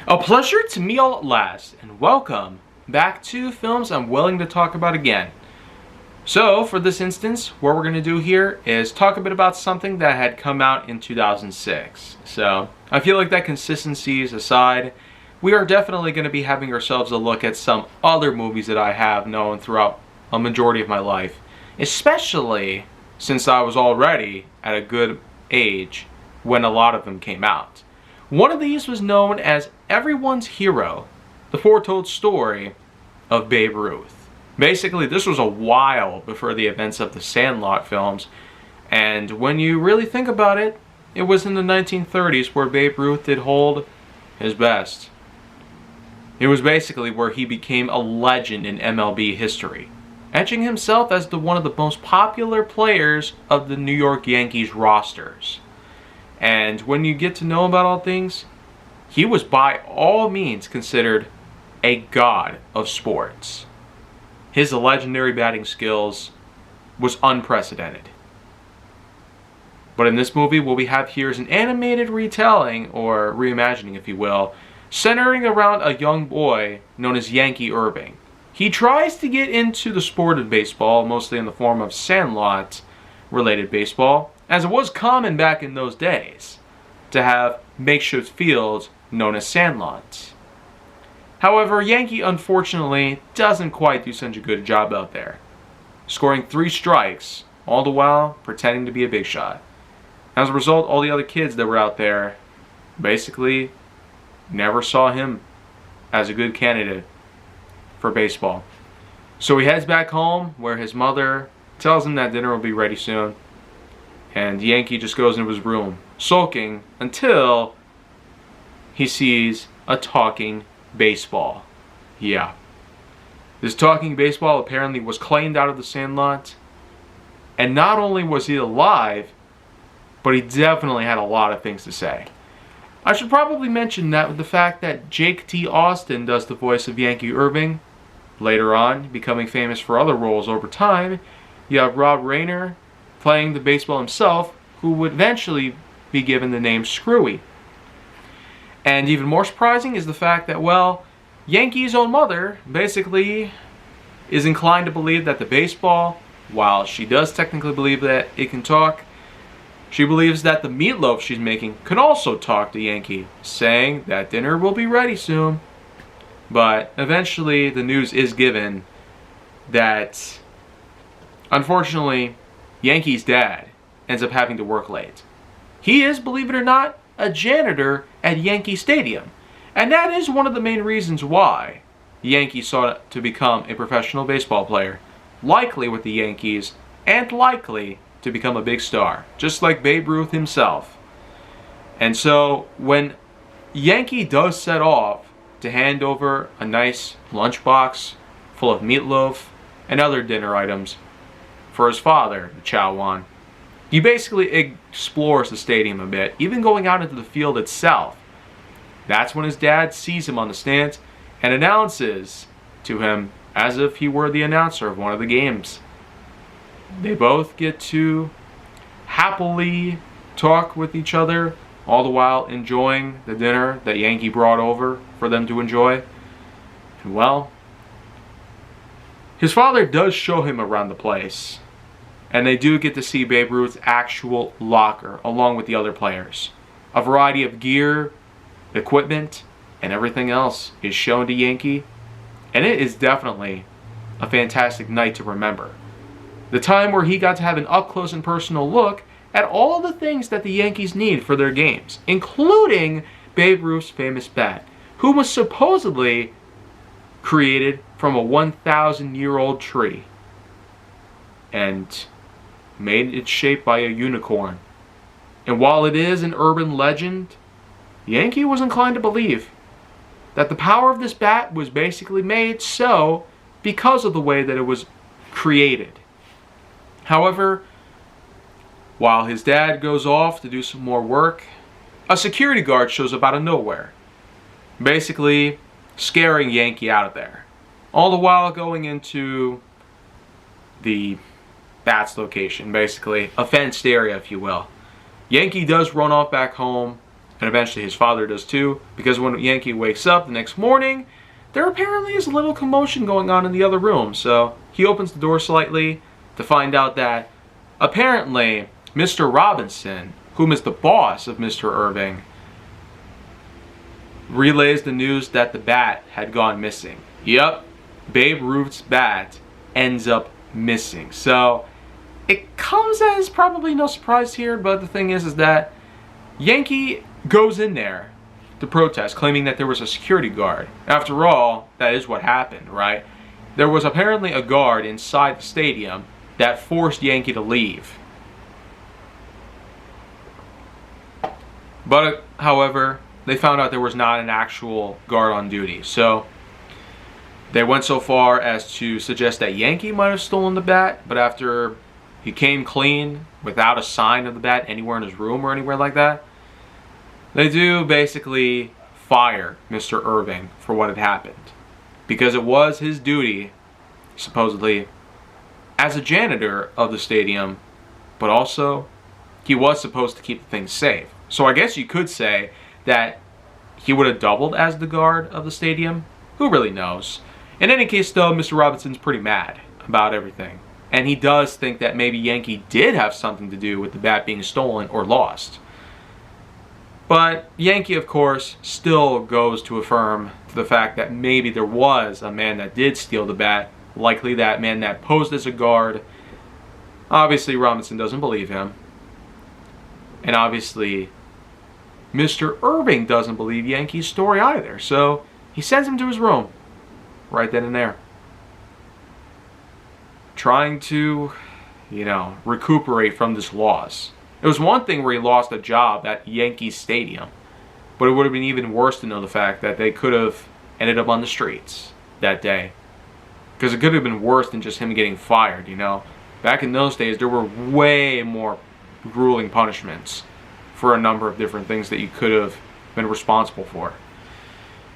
A pleasure to meet all at last, and welcome back to Films I'm Willing to Talk About Again. So, for this instance, what we're going to do here is talk a bit about something that had come out in 2006. So, I feel like that consistencies aside, we are definitely going to be having ourselves a look at some other movies that I have known throughout a majority of my life, especially since I was already at a good age when a lot of them came out. One of these was known as everyone's hero, the foretold story of Babe Ruth. Basically, this was a while before the events of the Sandlot films, and when you really think about it, it was in the 1930s where Babe Ruth did hold his best. It was basically where he became a legend in MLB history, etching himself as one of the most popular players of the New York Yankees rosters. And when you get to know about all things, he was by all means considered a god of sports. His legendary batting skills was unprecedented. But in this movie, what we have here is an animated retelling, or reimagining if you will, centering around a young boy known as Yankee Irving. He tries to get into the sport of baseball, mostly in the form of Sandlot-related baseball, as it was common back in those days to have makeshift fields known as sandlots. However, Yankee unfortunately doesn't quite do such a good job out there, scoring 3 strikes, all the while pretending to be a big shot. As a result, all the other kids that were out there basically never saw him as a good candidate for baseball. So he heads back home where his mother tells him that dinner will be ready soon. And Yankee just goes into his room, sulking until he sees a talking baseball. Yeah. This talking baseball apparently was claimed out of the Sandlot. And not only was he alive, but he definitely had a lot of things to say. I should probably mention that with the fact that Jake T. Austin does the voice of Yankee Irving. Later on, becoming famous for other roles over time, you have Rob Reiner playing the baseball himself, who would eventually be given the name Screwy. And even more surprising is the fact that, well, Yankee's own mother basically is inclined to believe that the baseball, while she does technically believe that it can talk, she believes that the meatloaf she's making can also talk to Yankee, saying that dinner will be ready soon. But eventually the news is given that, unfortunately, Yankee's dad ends up having to work late. He is, believe it or not, a janitor at Yankee Stadium. And that is one of the main reasons why Yankee sought to become a professional baseball player. Likely with the Yankees, and likely to become a big star, just like Babe Ruth himself. And so, when Yankee does set off to hand over a nice lunchbox full of meatloaf and other dinner items for his father, the Chow Wan, he basically explores the stadium a bit, even going out into the field itself. That's when his dad sees him on the stands and announces to him as if he were the announcer of one of the games. They both get to happily talk with each other, all the while enjoying the dinner that Yankee brought over for them to enjoy. And well, his father does show him around the place. And they do get to see Babe Ruth's actual locker, along with the other players. A variety of gear, equipment, and everything else is shown to Yankee. And it is definitely a fantastic night to remember. The time where he got to have an up-close and personal look at all the things that the Yankees need for their games, including Babe Ruth's famous bat, who was supposedly created from a 1,000-year-old tree and made its shape by a unicorn. And while it is an urban legend, Yankee was inclined to believe that the power of this bat was basically made so because of the way that it was created. However, while his dad goes off to do some more work, a security guard shows up out of nowhere, basically scaring Yankee out of there, all the while going into the bat's location, basically a fenced area if you will. Yankee does run off back home, And eventually his father does too, because when Yankee wakes up the next morning, there apparently is a little commotion going on in the other room. So he opens the door slightly to find out that apparently Mr. Robinson, whom is the boss of Mr. Irving, relays the news that the bat had gone missing. Yep, Babe Ruth's bat ends up missing. So it comes as probably no surprise here, but the thing is that Yankee goes in there to protest, claiming that there was a security guard. After all, that is what happened, right? There was apparently a guard inside the stadium that forced Yankee to leave. But, however, they found out there was not an actual guard on duty. So they went so far as to suggest that Yankee might have stolen the bat, but after he came clean without a sign of the bat anywhere in his room or anywhere like that, they do basically fire Mr. Irving for what had happened. Because it was his duty, supposedly, as a janitor of the stadium, but also he was supposed to keep the things safe. So I guess you could say that he would have doubled as the guard of the stadium. Who really knows? In any case, though, Mr. Robinson's pretty mad about everything. And he does think that maybe Yankee did have something to do with the bat being stolen or lost. But Yankee, of course, still goes to affirm the fact that maybe there was a man that did steal the bat, likely that man that posed as a guard. Obviously, Robinson doesn't believe him. And obviously, Mr. Irving doesn't believe Yankee's story either. So he sends him to his room right then and there, trying to, recuperate from this loss. It was one thing where he lost a job at Yankee Stadium, but it would have been even worse to know the fact that they could have ended up on the streets that day. Because it could have been worse than just him getting fired, Back in those days, there were way more grueling punishments for a number of different things that you could have been responsible for.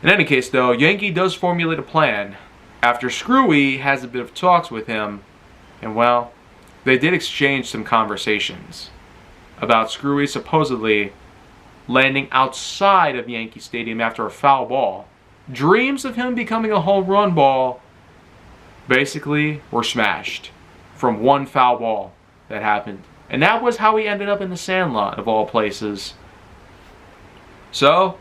In any case, though, Yankee does formulate a plan after Screwy has a bit of talks with him, and well, they did exchange some conversations about Screwy supposedly landing outside of Yankee Stadium after a foul ball. Dreams of him becoming a home run ball basically were smashed from one foul ball that happened. And that was how he ended up in the Sandlot, of all places. So,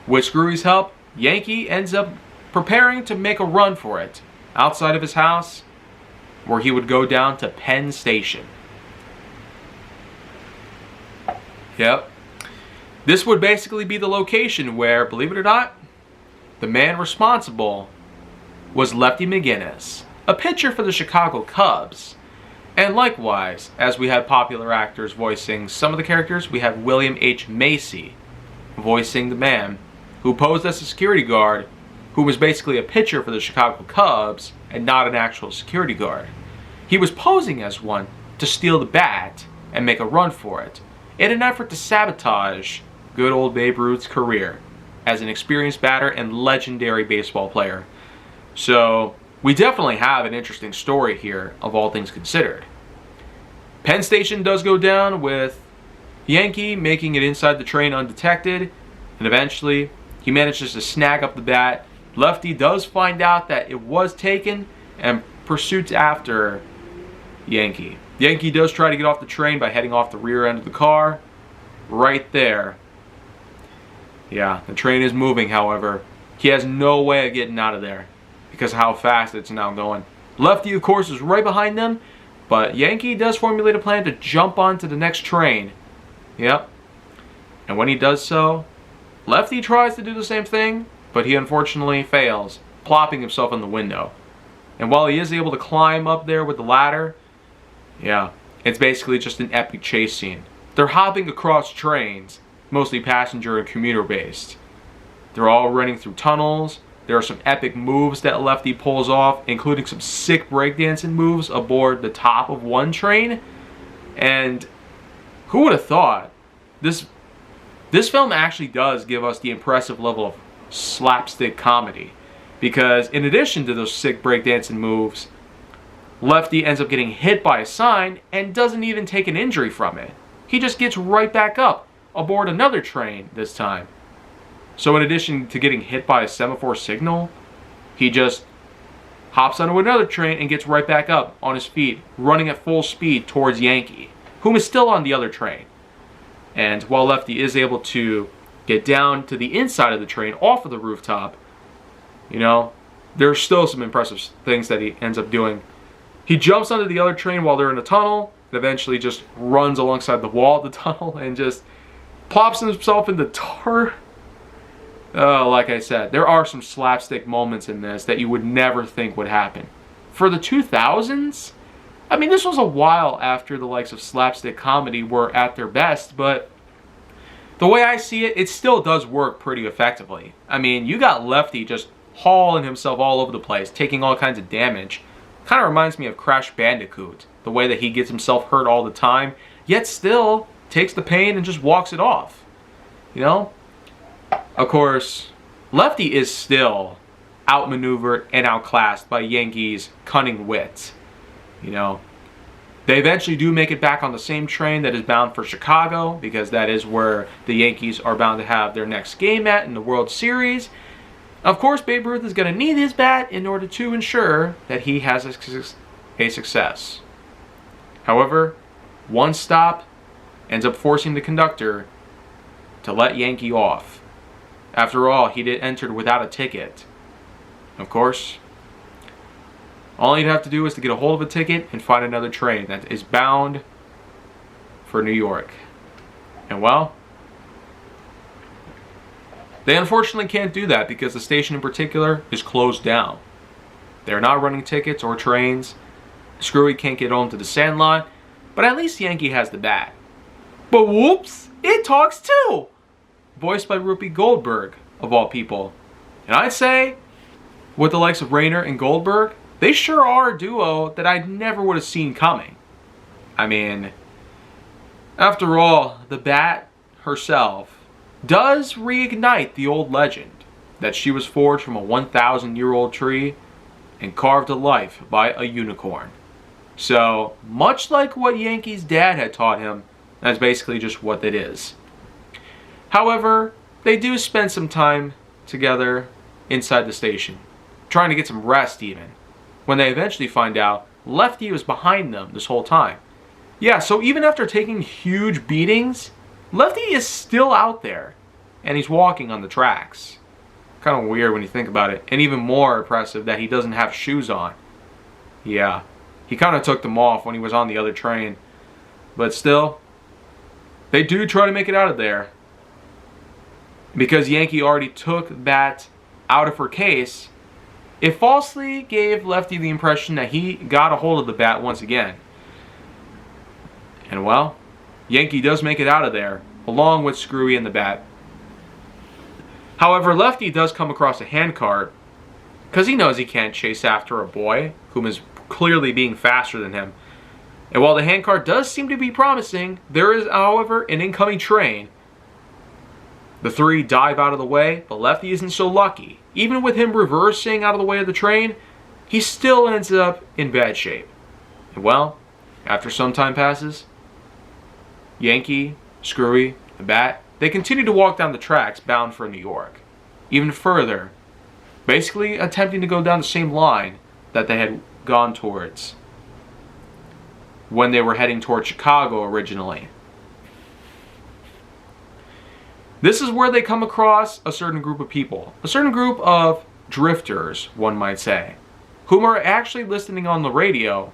with Screwy's help, Yankee ends up preparing to make a run for it outside of his house, where he would go down to Penn Station. Yep. This would basically be the location where, believe it or not, the man responsible was Lefty McGinnis, a pitcher for the Chicago Cubs. And likewise, as we had popular actors voicing some of the characters, we have William H. Macy voicing the man who posed as a security guard, who was basically a pitcher for the Chicago Cubs and not an actual security guard. He was posing as one to steal the bat and make a run for it, in an effort to sabotage good old Babe Ruth's career as an experienced batter and legendary baseball player. So we definitely have an interesting story here, of all things considered. Penn Station does go down with Yankee making it inside the train undetected, and eventually he manages to snag up the bat. Lefty does find out that it was taken and pursues after Yankee. Yankee does try to get off the train by heading off the rear end of the car. Right there. Yeah, the train is moving, however. He has no way of getting out of there because of how fast it's now going. Lefty, of course, is right behind them, but Yankee does formulate a plan to jump onto the next train. Yep. And when he does so, Lefty tries to do the same thing, but he unfortunately fails, plopping himself in the window. And while he is able to climb up there with the ladder, yeah, it's basically just an epic chase scene. They're hopping across trains, mostly passenger and commuter based. They're all running through tunnels. There are some epic moves that Lefty pulls off, including some sick breakdancing moves aboard the top of one train. And who would have thought this film actually does give us the impressive level of slapstick comedy, because in addition to those sick breakdancing moves, Lefty ends up getting hit by a sign and doesn't even take an injury from it. He just gets right back up, aboard another train this time. So in addition to getting hit by a semaphore signal, he just hops onto another train and gets right back up on his feet, running at full speed towards Yankee, whom is still on the other train. And while Lefty is able to get down to the inside of the train off of the rooftop, you know, there's still some impressive things that he ends up doing. He jumps onto the other train while they're in a tunnel, and eventually just runs alongside the wall of the tunnel and just plops himself in the tar. Like I said, there are some slapstick moments in this that you would never think would happen. For the 2000s, I mean, this was a while after the likes of slapstick comedy were at their best, but the way I see it, it still does work pretty effectively. I mean, you got Lefty just hauling himself all over the place, taking all kinds of damage. Kind of reminds me of Crash Bandicoot, the way that he gets himself hurt all the time, yet still takes the pain and just walks it off. You know? Of course, Lefty is still outmaneuvered and outclassed by Yankee's cunning wit. You know, they eventually do make it back on the same train that is bound for Chicago, because that is where the Yankees are bound to have their next game at in the World Series. Of course, Babe Ruth is going to need his bat in order to ensure that he has a success. However, one stop ends up forcing the conductor to let Yankee off. After all, he did enter without a ticket. Of course, all he'd have to do is to get a hold of a ticket and find another train that is bound for New York. And well, they unfortunately can't do that because the station in particular is closed down. They're not running tickets or trains. Screwy can't get home to the Sandlot, but at least Yankee has the bat. But whoops, it talks too! Voiced by Whoopi Goldberg, of all people. And I'd say, with the likes of Rayner and Goldberg, they sure are a duo that I never would have seen coming. I mean, after all, the bat herself does reignite the old legend that she was forged from a 1,000-year-old tree and carved to life by a unicorn. So, much like what Yankee's dad had taught him, that's basically just what it is. However, they do spend some time together inside the station, trying to get some rest even, when they eventually find out Lefty was behind them this whole time. Yeah, so even after taking huge beatings, Lefty is still out there, and he's walking on the tracks. Kind of weird when you think about it, and even more impressive that he doesn't have shoes on. Yeah, he kind of took them off when he was on the other train, but still, they do try to make it out of there. Because Yankee already took that out of her case, it falsely gave Lefty the impression that he got a hold of the bat once again. And well, Yankee does make it out of there, along with Screwy and the bat. However, Lefty does come across a handcart, because he knows he can't chase after a boy, whom is clearly being faster than him. And while the handcart does seem to be promising, there is, however, an incoming train. The three dive out of the way, but Lefty isn't so lucky. Even with him reversing out of the way of the train, he still ends up in bad shape. And well, after some time passes, Yankee, Screwy, the bat, they continue to walk down the tracks bound for New York. Even further, basically attempting to go down the same line that they had gone towards when they were heading towards Chicago originally. This is where they come across a certain group of people. A certain group of drifters, one might say, whom are actually listening on the radio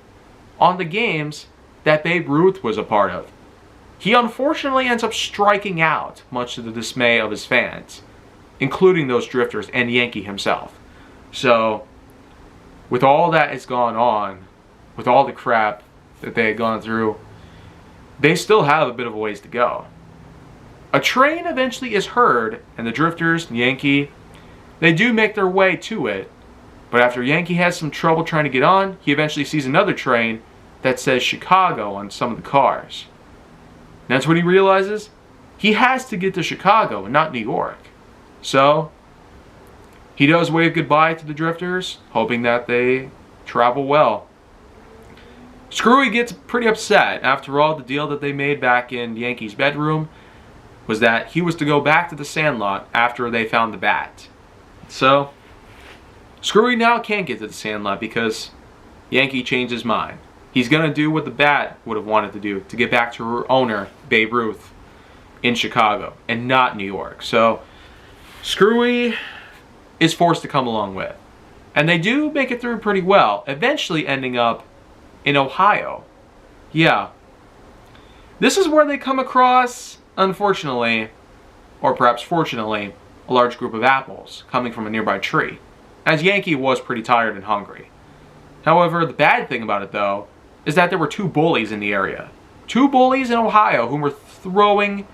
on the games that Babe Ruth was a part of. He unfortunately ends up striking out, much to the dismay of his fans, including those drifters and Yankee himself. So, with all that has gone on, with all the crap that they had gone through, they still have a bit of a ways to go. A train eventually is heard, and the drifters, Yankee, they do make their way to it. But after Yankee has some trouble trying to get on, he eventually sees another train that says Chicago on some of the cars. And that's when he realizes he has to get to Chicago and not New York. So, he does wave goodbye to the drifters, hoping that they travel well. Screwy gets pretty upset. After all, the deal that they made back in Yankee's bedroom, was that he was to go back to the Sandlot after they found the bat. So, Screwy now can't get to the Sandlot because Yankee changed his mind. He's going to do what the bat would have wanted to do to get back to her owner, Babe Ruth, in Chicago and not New York. So, Screwy is forced to come along with. And they do make it through pretty well, eventually ending up in Ohio. Yeah. This is where they come across, unfortunately, or perhaps fortunately, a large group of apples coming from a nearby tree, as Yankee was pretty tired and hungry. However, the bad thing about it, though, is that there were two bullies in the area. Two bullies in Ohio who were throwing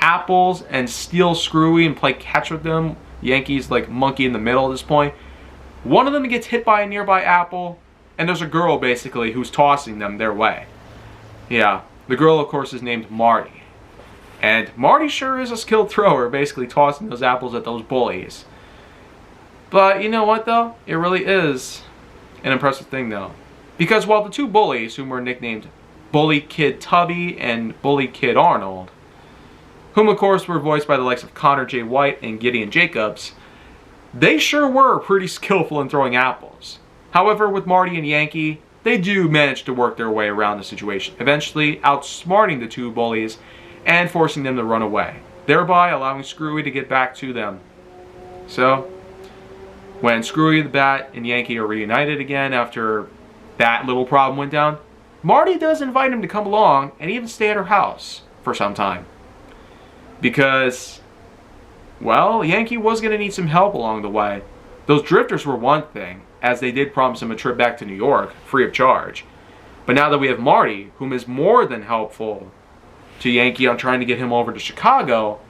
apples and steal Screwy and play catch with them. Yankee's like monkey in the middle at this point. One of them gets hit by a nearby apple, and there's a girl basically who's tossing them their way. Yeah, the girl of course is named Marty. And Marty sure is a skilled thrower, basically tossing those apples at those bullies. But you know what though? It really is an impressive thing though. Because while the two bullies, whom were nicknamed Bully Kid Tubby and Bully Kid Arnold, whom of course were voiced by the likes of Connor J. White and Gideon Jacobs, they sure were pretty skillful in throwing apples. However, with Marty and Yankee, they do manage to work their way around the situation, eventually outsmarting the two bullies and forcing them to run away, thereby allowing Screwy to get back to them. So, when Screwy the Bat and Yankee are reunited again after that little problem went down, Marty does invite him to come along and even stay at her house for some time. Because, well, Yankee was going to need some help along the way. Those drifters were one thing, as they did promise him a trip back to New York, free of charge. But now that we have Marty, whom is more than helpful to Yankee on trying to get him over to Chicago,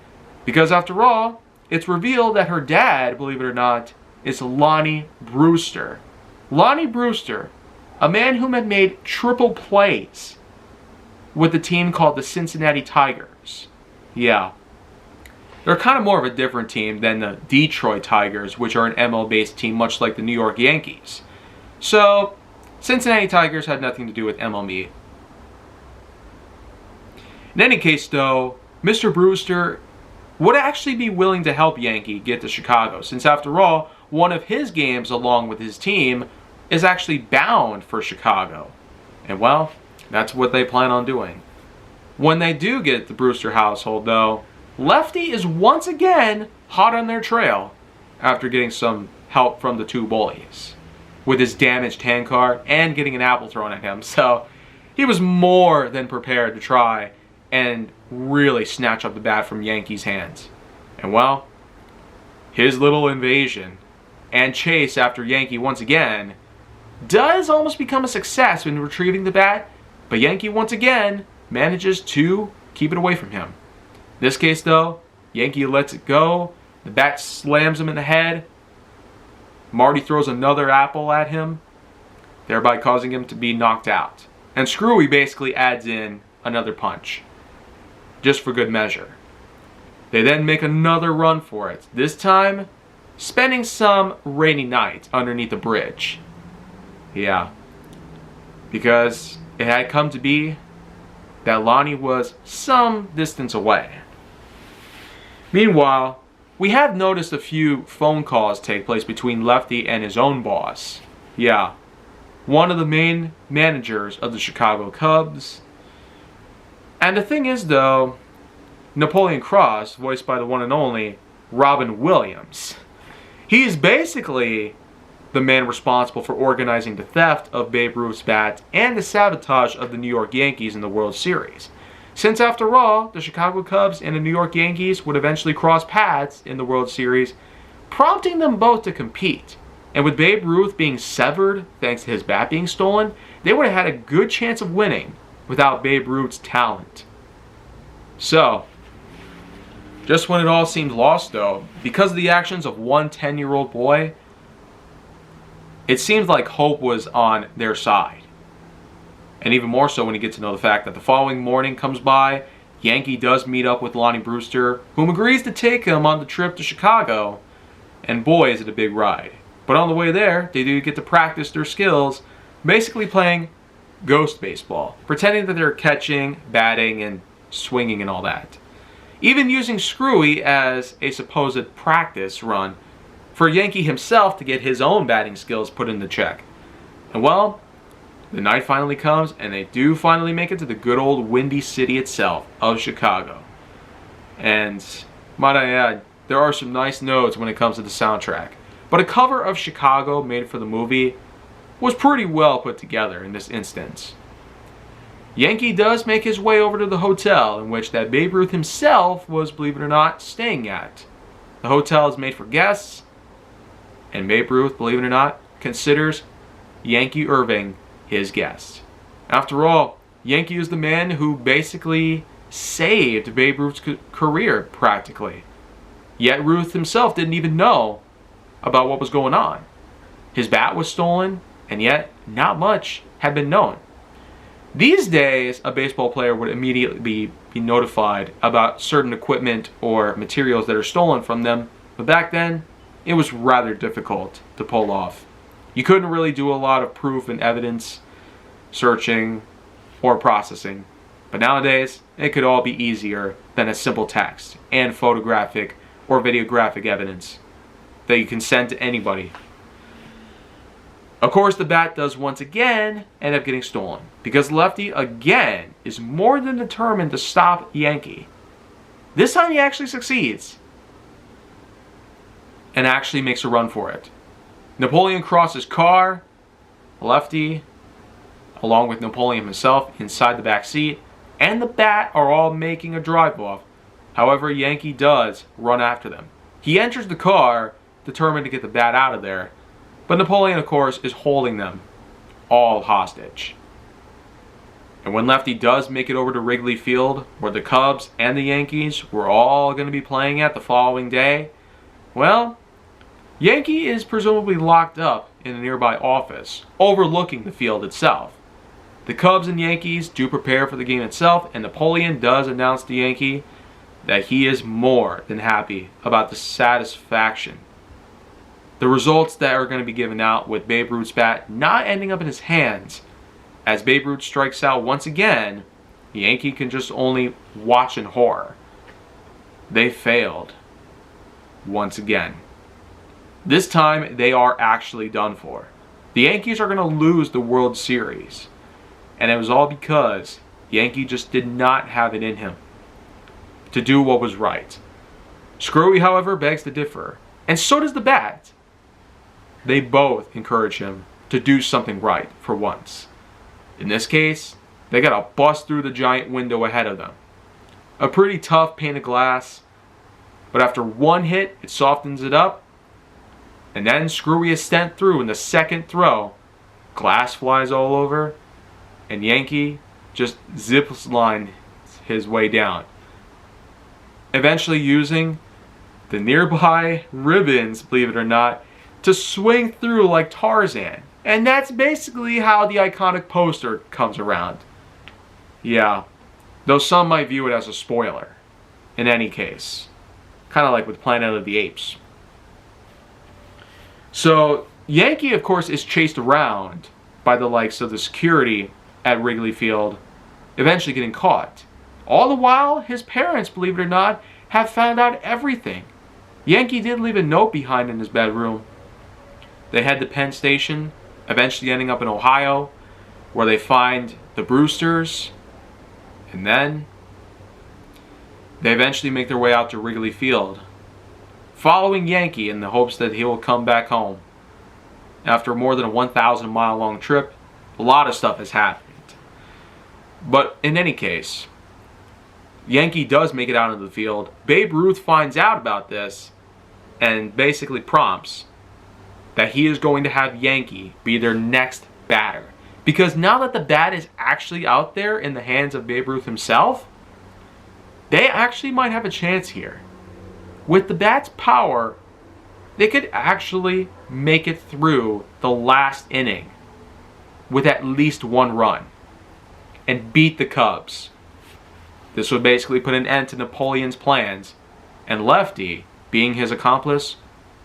because after all, it's revealed that her dad, believe it or not, is Lonnie Brewster. Lonnie Brewster, a man whom had made triple plays with the team called the Cincinnati Tigers. Yeah. They're kind of more of a different team than the Detroit Tigers, which are an ML-based team much like the New York Yankees. So, Cincinnati Tigers had nothing to do with MLB. In any case, though, Mr. Brewster would actually be willing to help Yankee get to Chicago, since after all, one of his games along with his team is actually bound for Chicago. And well, that's what they plan on doing. When they do get the Brewster household, though, Lefty is once again hot on their trail after getting some help from the two bullies with his damaged handcart and getting an apple thrown at him. So he was more than prepared to try and really snatch up the bat from Yankee's hands. And well, his little invasion and chase after Yankee once again does almost become a success in retrieving the bat, but Yankee once again manages to keep it away from him. In this case though, Yankee lets it go, the bat slams him in the head, Marty throws another apple at him, thereby causing him to be knocked out. And Screwy basically adds in another punch, just for good measure. They then make another run for it, this time spending some rainy night underneath a bridge. Yeah, because it had come to be that Lonnie was some distance away. Meanwhile, we have noticed a few phone calls take place between Lefty and his own boss. Yeah, one of the main managers of the Chicago Cubs. And the thing is though, Napoleon Cross, voiced by the one and only Robin Williams, he's basically the man responsible for organizing the theft of Babe Ruth's bat and the sabotage of the New York Yankees in the World Series. Since after all, the Chicago Cubs and the New York Yankees would eventually cross paths in the World Series, prompting them both to compete. And with Babe Ruth being severed thanks to his bat being stolen, they would have had a good chance of winning without Babe Ruth's talent. So, just when it all seemed lost though, because of the actions of one 10-year-old boy, it seems like hope was on their side. And even more so when you get to know the fact that the following morning comes by, Yankee does meet up with Lonnie Brewster, whom agrees to take him on the trip to Chicago, and boy is it a big ride. But on the way there, they do get to practice their skills, basically playing ghost baseball, pretending that they're catching, batting, and swinging and all that. even using Screwy as a supposed practice run for Yankee himself to get his own batting skills put into check. And well, the night finally comes, and they do finally make it to the good old Windy City itself of Chicago. And might I add, there are some nice notes when it comes to the soundtrack. But a cover of Chicago made for the movie was pretty well put together in this instance. Yankee does make his way over to the hotel in which that Babe Ruth himself was, believe it or not, staying at. The hotel is made for guests, and Babe Ruth, believe it or not, considers Yankee Irving his guest. After all, Yankee is the man who basically saved Babe Ruth's career, practically. Yet Ruth himself didn't even know about what was going on. His bat was stolen, and yet not much had been known. These days, a baseball player would immediately be notified about certain equipment or materials that are stolen from them, but back then, it was rather difficult to pull off. You couldn't really do a lot of proof and evidence searching or processing, but nowadays, it could all be easier than a simple text and photographic or videographic evidence that you can send to anybody. Of course, the bat does once again end up getting stolen, because Lefty again is more than determined to stop Yankee. This time he actually succeeds and actually makes a run for it. Napoleon crosses car, Lefty, along with Napoleon himself, inside the back seat, and the bat are all making a drive off. However, Yankee does run after them. He enters the car, determined to get the bat out of there, but Napoleon, of course, is holding them all hostage. And when Lefty does make it over to Wrigley Field, where the Cubs and the Yankees were all going to be playing at the following day, well, Yankee is presumably locked up in a nearby office, overlooking the field itself. The Cubs and Yankees do prepare for the game itself, and Napoleon does announce to Yankee that he is more than happy about the satisfaction. The results that are going to be given out with Babe Ruth's bat not ending up in his hands. As Babe Ruth strikes out once again, Yankee can just only watch in horror. They failed once again. This time, they are actually done for. The Yankees are going to lose the World Series. And it was all because Yankee just did not have it in him to do what was right. Screwy, however, begs to differ. And so does the bat. They both encourage him to do something right for once. In this case, they got to bust through the giant window ahead of them. A pretty tough pane of glass, but after one hit, it softens it up, and then Screwy is sent through in the second throw. Glass flies all over, and Yankee just zips line his way down, eventually using the nearby ribbons, believe it or not, to swing through like Tarzan. And that's basically how the iconic poster comes around. Yeah, though some might view it as a spoiler. In any case, kind of like with Planet of the Apes. So, Yankee, of course, is chased around by the likes of the security at Wrigley Field, eventually getting caught. All the while, his parents, believe it or not, have found out everything. Yankee did leave a note behind in his bedroom. They head to Penn Station, eventually ending up in Ohio, where they find the Brewsters, and then they eventually make their way out to Wrigley Field, following Yankee in the hopes that he will come back home. After more than a 1,000-mile long trip, a lot of stuff has happened. But in any case, Yankee does make it out into the field. Babe Ruth finds out about this and basically prompts that he is going to have Yankee be their next batter. Because now that the bat is actually out there in the hands of Babe Ruth himself, they actually might have a chance here. With the bat's power, they could actually make it through the last inning with at least one run and beat the Cubs. This would basically put an end to Napoleon's plans, and Lefty, being his accomplice,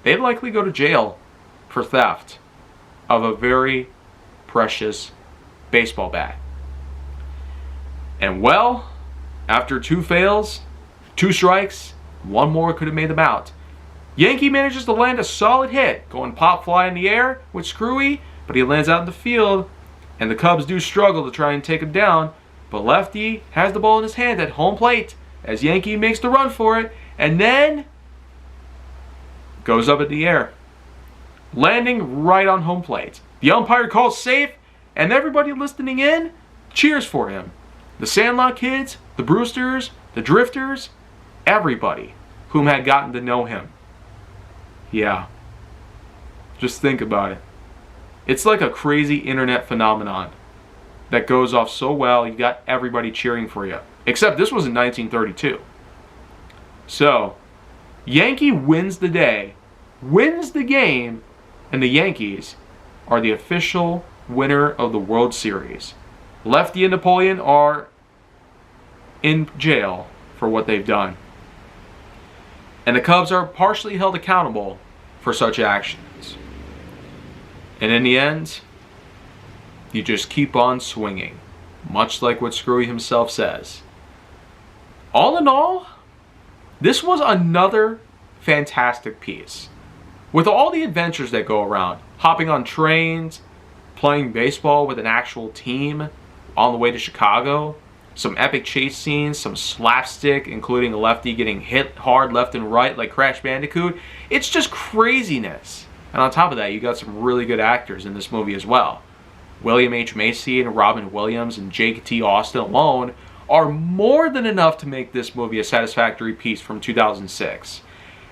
they'd likely go to jail for theft of a very precious baseball bat. And well, after two fails, 2 strikes, 1 more could have made them out. Yankee manages to land a solid hit, going pop fly in the air with Screwy, but he lands out in the field, and the Cubs do struggle to try and take him down, but Lefty has the ball in his hand at home plate as Yankee makes the run for it, and then goes up in the air, landing right on home plate. The umpire calls safe, and everybody listening in cheers for him. The Sandlot kids, the Brewsters, the Drifters, everybody whom had gotten to know him. Yeah. Just think about it. It's like a crazy internet phenomenon that goes off so well, you got everybody cheering for you. Except this was in 1932. So, Yankee wins the day, wins the game, and the Yankees are the official winner of the World Series. Lefty and Napoleon are in jail for what they've done. And the Cubs are partially held accountable for such actions. And in the end, you just keep on swinging, much like what Screwy himself says. All in all, this was another fantastic piece. With all the adventures that go around, hopping on trains, playing baseball with an actual team on the way to Chicago, some epic chase scenes, some slapstick, including Lefty getting hit hard left and right like Crash Bandicoot. It's just craziness. And on top of that, you got some really good actors in this movie as well. William H. Macy and Robin Williams and Jake T. Austin alone are more than enough to make this movie a satisfactory piece from 2006.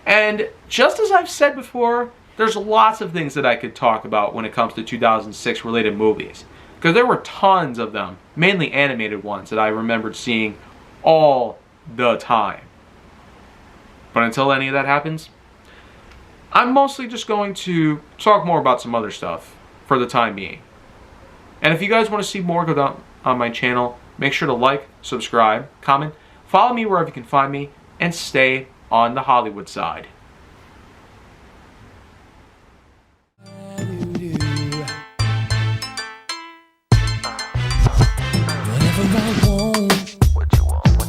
And just as I've said before, there's lots of things that I could talk about when it comes to 2006 related movies. Because there were tons of them, mainly animated ones, that I remembered seeing all the time. But until any of that happens, I'm mostly just going to talk more about some other stuff for the time being. And if you guys want to see more go on my channel, make sure to like, subscribe, comment, follow me wherever you can find me, and stay on the Hollywood side.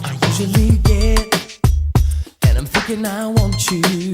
I usually get, and I'm thinking I want you.